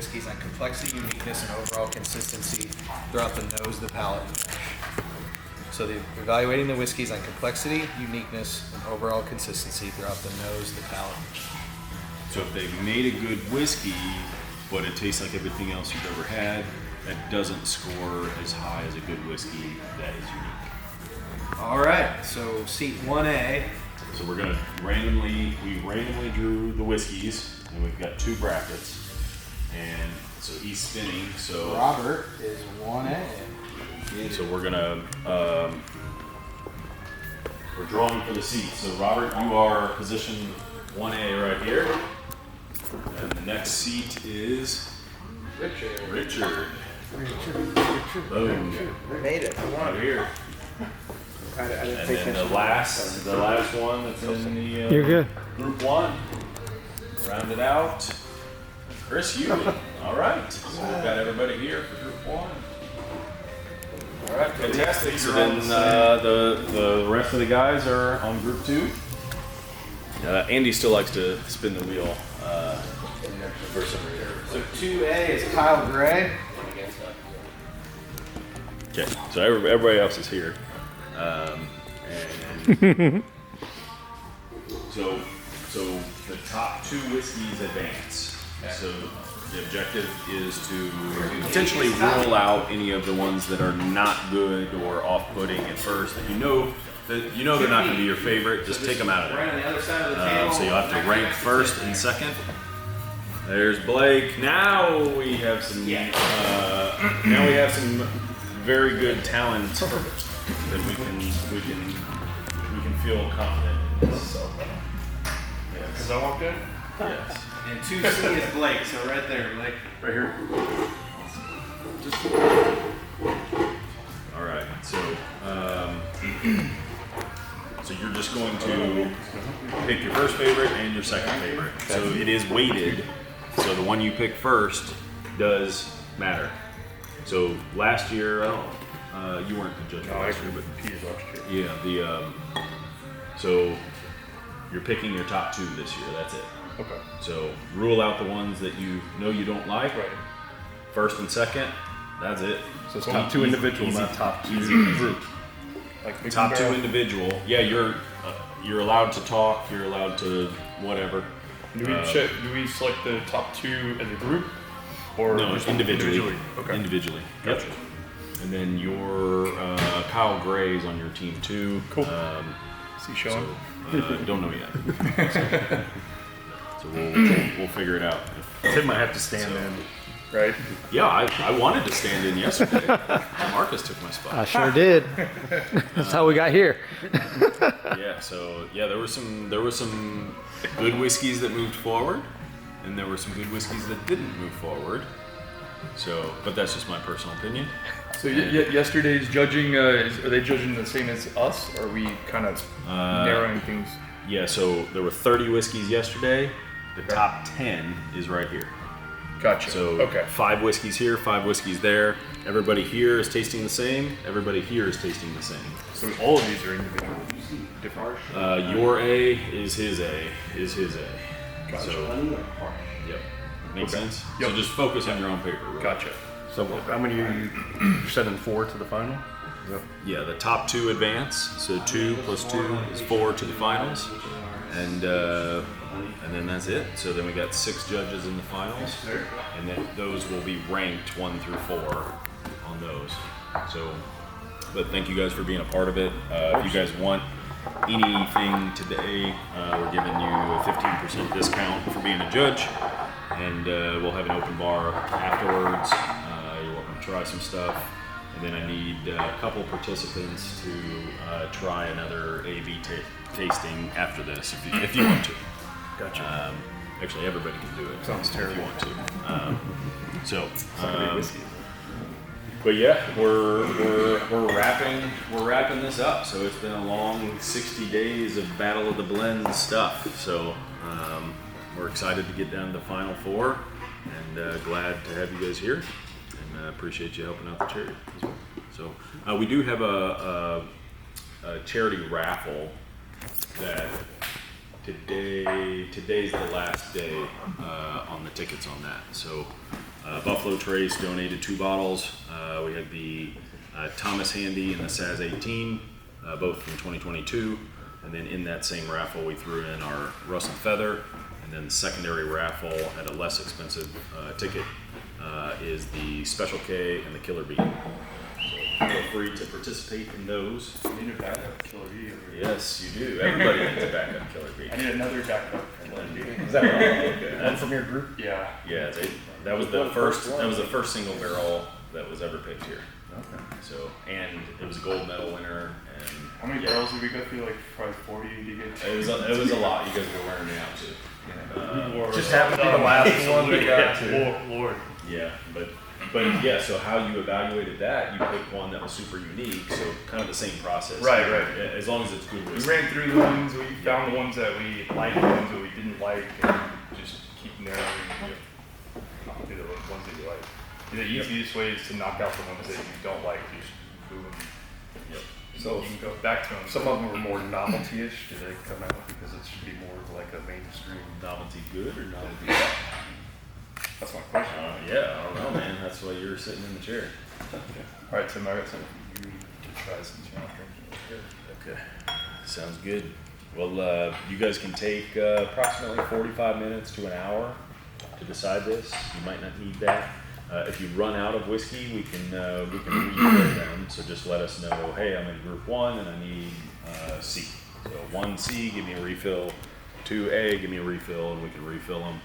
whiskeys on complexity, uniqueness, and overall consistency throughout the nose, the palate, and the mash. So they're evaluating the whiskeys on complexity, uniqueness, and overall consistency throughout the nose, the palate. So if they've made a good whiskey, but it tastes like everything else you've ever had, that doesn't score as high as a good whiskey that is unique. All right, so seat 1A. So we're gonna randomly drew the whiskeys, and we've got 2 brackets, and so he's spinning. So Robert is 1A. So we're gonna we're drawing for the seats. So Robert, you are position 1A right here, and the next seat is Richard. Boom. We made it. Right here. I didn't And think then the last one that's in the You're good. group 1. Round it out. Chris Ewing. All right. So we've got everybody here for group 1. All right, fantastic. So then the rest of the guys are on group 2. Andy still likes to spin the wheel for some reason. So 2A is Kyle Gray. Okay, so everybody else is here. And so the top 2 whiskeys advance. So the objective is to potentially rule out any of the ones that are not good or off-putting at first. That you know they're not going to be your favorite. Just take them out of Right on the other side of the table. there. So you'll have to rank first and second. There's Blake. Now we have some. Now we have some very good talent that we can feel confident in. So, Because I walked in? yes. And 2C is Blake, so right there, Blake. Right here. All right. So you're just going to pick your first favorite and your second favorite. So it is weighted. So the one you pick first does matter. So last year, you weren't the judge last year, but Peter's last year. yeah, so you're picking your top 2 this year. That's it. Okay. So rule out the ones that you know you don't like. Right. First and second, that's it. So it's top 2 individual, easy, not top 2 easy. group. Like Big Top 2 Barrel. individual. Yeah, you're allowed to talk. You're allowed to whatever. Do we select the top 2 as a group? Or No, just individually. Okay. Individually. Gotcha. Yep. And then your Kyle Gray's on your team 2. Cool. Is he showing? Don't know yet. So we'll figure it out. Tim might have to stand in. Right? Yeah, I wanted to stand in yesterday. Marcus took my spot. I sure did. That's how we got here. Yeah, so there were some good whiskeys that moved forward, and there were some good whiskeys that didn't move forward. So, but that's just my personal opinion. So yesterday's judging, are they judging the same as us? Or are we kind of narrowing things? Yeah, so there were 30 whiskeys yesterday. The top 10 is right here. Gotcha. So okay. 5 whiskeys here, 5 whiskeys there. Everybody here is tasting the same. Everybody here is tasting the same. So all of these are individual, different. Your A is his A is his A. Gotcha. So, yep. Makes sense? Yep. So just focus on your own paper. Really. Gotcha. So how many are you sending 4 to the final? Yeah, the top 2 advance. So 2 plus 2 is 4 to the finals. And then that's it. So then we got 6 judges in the finals. And then those will be ranked 1 through 4 on those. So, but thank you guys for being a part of it. If you guys want anything today, we're giving you a 15% discount for being a judge. And we'll have an open bar afterwards. You're welcome to try some stuff. And then I need a couple participants to try another A/B tasting after this, if you want to. Gotcha. Actually, everybody can do it. Sounds terrible. If you want to. But yeah, we're wrapping this up. So it's been a long 60 days of Battle of the Blends stuff. So we're excited to get down to the final 4, and glad to have you guys here. And appreciate you helping out the charity as well. So we do have a charity raffle that today's the last day on the tickets on that. So Buffalo Trace donated 2 bottles. We had the Thomas Handy and the SAS 18, both from 2022. And then in that same raffle, we threw in our Russet Feather. And then the secondary raffle at a less expensive ticket is the Special K and the Killer Bee. So feel free to participate in those. I need a backup killer bee over here. Yes, you do. Everybody needs a backup Killer Bee. I need another backup killer bee. Is that right? Okay. One from your group? Yeah. Yeah, that was the first. That was the first single barrel that was ever picked here. Okay. So, and it was a gold medal winner. And How many barrels did we go through? Like probably 40 to get. It was a lot. You guys were wearing me out too. Just happened to be the last one we got to. Lord. Yeah, but yeah. So how you evaluated that? You picked one that was super unique. So kind of the same process. Right. As long as it's good We whiskey. ran through the ones, we found the ones that we liked, the ones that we didn't like, and just keep narrowing. Not the ones that you like. The easiest way is to knock out the ones that you don't like. You just boo them. Yep. So You can go back to them. some of them were more novelty-ish. Do they come out because it should be more of like a mainstream? Novelty good or novelty bad? That's my question. Yeah, I don't know, man. That's why you're sitting in the chair. All right, Tim, I got something for you to try since you're not drinking. Okay, sounds good. Well, you guys can take approximately 45 minutes to an hour to decide this. You might not need that. If you run out of whiskey, we can refill them. So just let us know. Hey, I'm in Group 1 and I need C. So 1C, give me a refill. 2A, give me a refill, and we can refill them.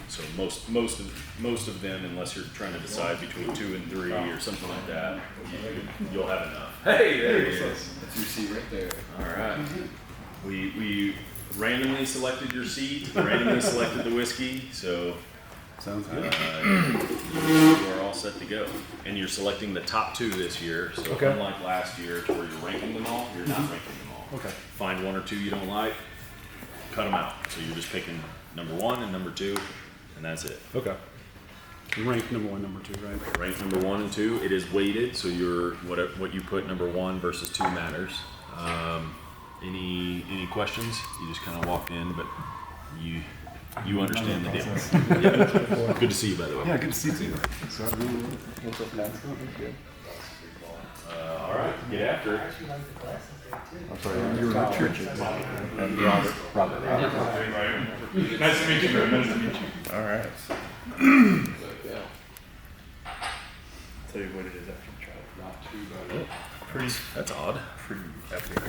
So most of them, unless you're trying to decide between 2 and 3 or something like that, you'll have enough. Hey, there it is. That's your seat right there. All right. We randomly selected your seat, randomly selected the whiskey, so Sounds good. you are all set to go. And you're selecting the top 2 this year, so Okay. unlike last year to where you're ranking them all, you're not ranking them all. Okay. Find 1 or 2 you don't like, cut them out. So you're just picking number 1 and number 2, and that's it. Okay. Ranked number 1, number 2, right? Rank number 1 and 2. It is weighted, so what you put number 1 versus 2 matters. Any questions? You just kind of walked in, but you understand the deal. Yeah. Good to see you, by the way. Yeah, good to see you. All right, get after it. I'm sorry, you were not church. And Robert. Nice to meet you, bro. Nice to meet you. All right. Tell you what it is after you try it. That's odd. Pretty epic.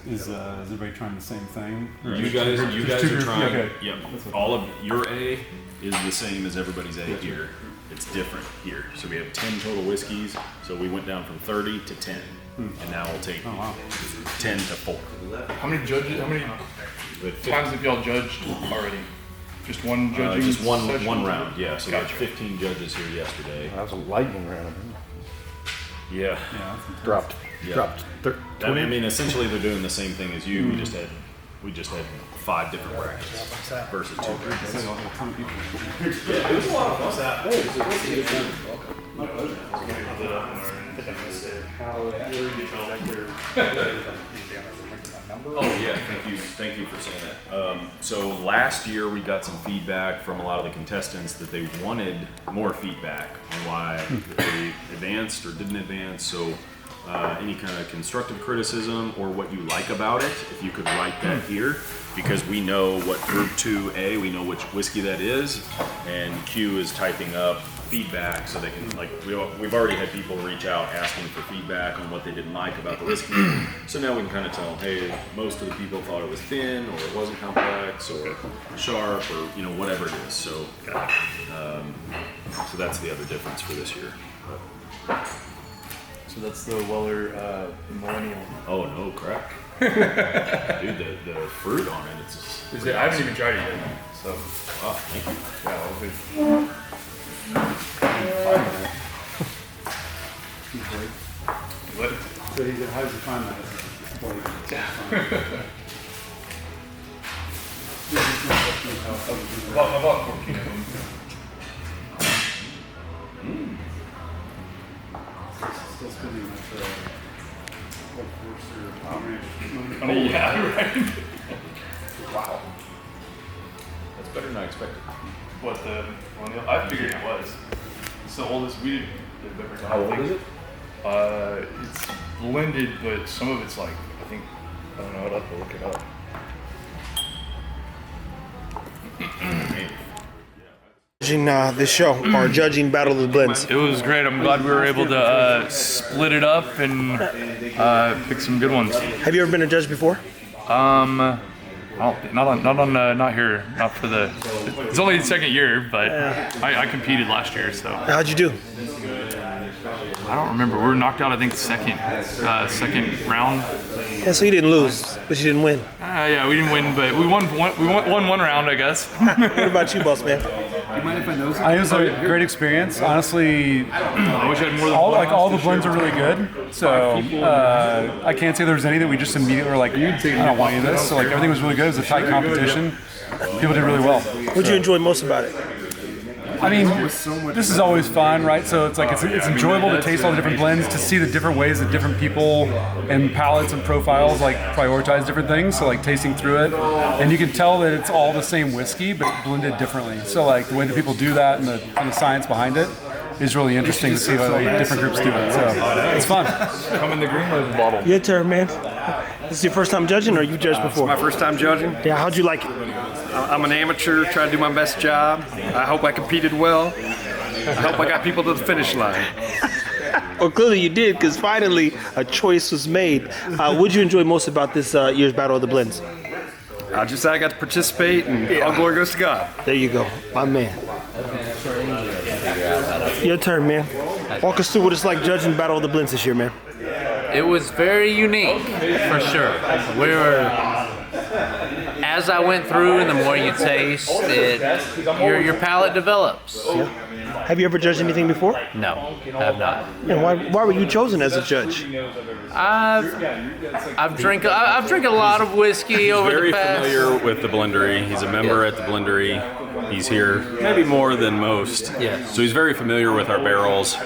Is everybody trying the same thing? You guys are trying. Okay. Yep. All of your A is the same as everybody's A here. It's different here. So we have 10 total whiskeys. So we went down from 30 to 10, and now we'll take 10 to 4. How many judges? How many With times have y'all judged already? Just one judging? just one session? round. Yeah. So we had Gotcha. 15 judges here yesterday. That was a lightning round. Yeah. Dropped. Yeah. Dropped. I mean, essentially they're doing the same thing as you. We just had 5 different brackets versus 2 brackets. Yeah, it was a lot of fun. Oh yeah, thank you for saying that. So last year we got some feedback from a lot of the contestants that they wanted more feedback on why they advanced or didn't advance. So any kind of constructive criticism or what you like about it, if you could write that here, because we know what Group 2A, we know which whiskey that is, and Q is typing up feedback so they can, like, we've already had people reach out asking for feedback on what they didn't like about the whiskey. So now we can kind of tell them, hey, most of the people thought it was thin, or it wasn't complex, or sharp, or whatever it is. So, so that's the other difference for this year. So that's the Weller Millennial. Oh no, crap. Dude, the fruit on it, it's just... Is it? I haven't even tried it yet. So, Oh, thank you. yeah, I'll be. What? So he said, how did you find that? I bought 14 of them. Still spending much I mean, yeah, right. Wow. That's better than I expected. What the on the, I figured it was. It's the oldest we didn't ever done. How old is it? It's blended, but some of it's like, I don't know, I'd have to look it up. Judging this show, or judging Battle of the Blends. It was great. I'm glad we were able to split it up and pick some good ones. Have you ever been a judge before? Not here, not for the. It's only the second year, but I competed last year, so. How'd you do? I don't remember. We were knocked out, I think, second round. Yeah, so you didn't lose, but you didn't win. Yeah, we didn't win, but we won one round, I guess. What about you, boss man? It was a great experience. Honestly, I wish I had more than all the blends are really good. So I can't say there was any that we just immediately were like, I don't want any of this. So like everything was really good. It was a tight competition. People did really well. What'd you enjoy most about it? I mean, this is always fun, right? So it's like it's enjoyable to taste all the different blends, to see the different ways that different people and palates and profiles like prioritize different things. So like tasting through it, and you can tell that it's all the same whiskey but blended differently. So like the way that people do that and the science behind it is really interesting to see how different groups do it. So it's fun. Come in the green label bottle. Your turn, man. This is your first time judging, or you judged before? My first time judging. Yeah, how'd you like it? I'm an amateur, try to do my best job. I hope I competed well. I hope I got people to the finish line. Well, clearly you did, because finally a choice was made. What'd you enjoy most about this year's Battle of the Blends? I just I got to participate, and all glory goes to God. There you go, my man. Your turn, man. Walk us through what it's like judging Battle of the Blends this year, man. It was very unique, for sure. We were, as I went through, and the more you taste, your palate develops. Have you ever judged anything before? No, have not. And why were you chosen as a judge? I've drank a lot of whiskey over Very the past. familiar with the Blendery. He's a member at the Blendery. He's here maybe more than most. Yeah. So he's very familiar with our barrels.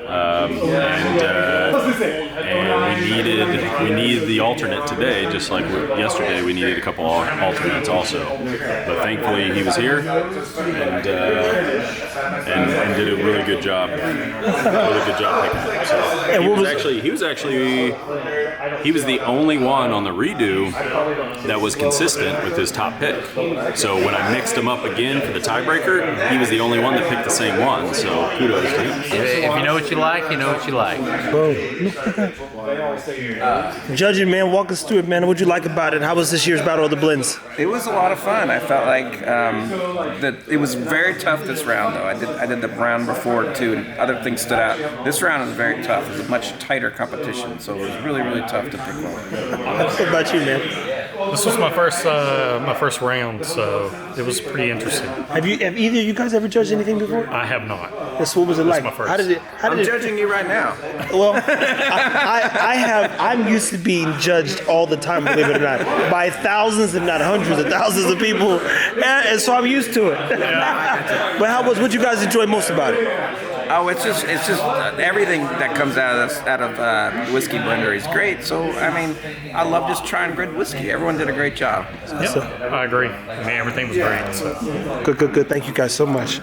And we needed the alternate today, just like yesterday we needed a couple alternates also. But thankfully he was here and did a really good job. Really good job picking it. So he was the only one on the redo that was consistent with his top pick. So when I mixed him up again for the tiebreaker, he was the only one that picked the same one. So kudos to him. If you know what you like, you know what you like. Boom. Judging, man, walk us through it, man. What'd you like about it? How was this year's Battle of the Blends? It was a lot of fun. I felt like that it was very tough this round, though. I did the round before too, and other things stood out. This round was very tough. It was a much tighter competition, so it was really, really tough to pick one. What about you, man? This was my first round, so it was pretty interesting. Have either of you guys ever judged anything before? I have not. Yes. What was it like? my first. How did it? I'm judging you right now. Well, I'm used to being judged all the time, believe it or not, by thousands, if not hundreds of thousands of people, and so I'm used to it. But what'd you guys enjoy most about it? Oh, it's just everything that comes out of whiskey blender is great. So I mean, I love just trying good whiskey. Everyone did a great job. Yep, I agree. I mean, everything was great. So. Good. Thank you guys so much.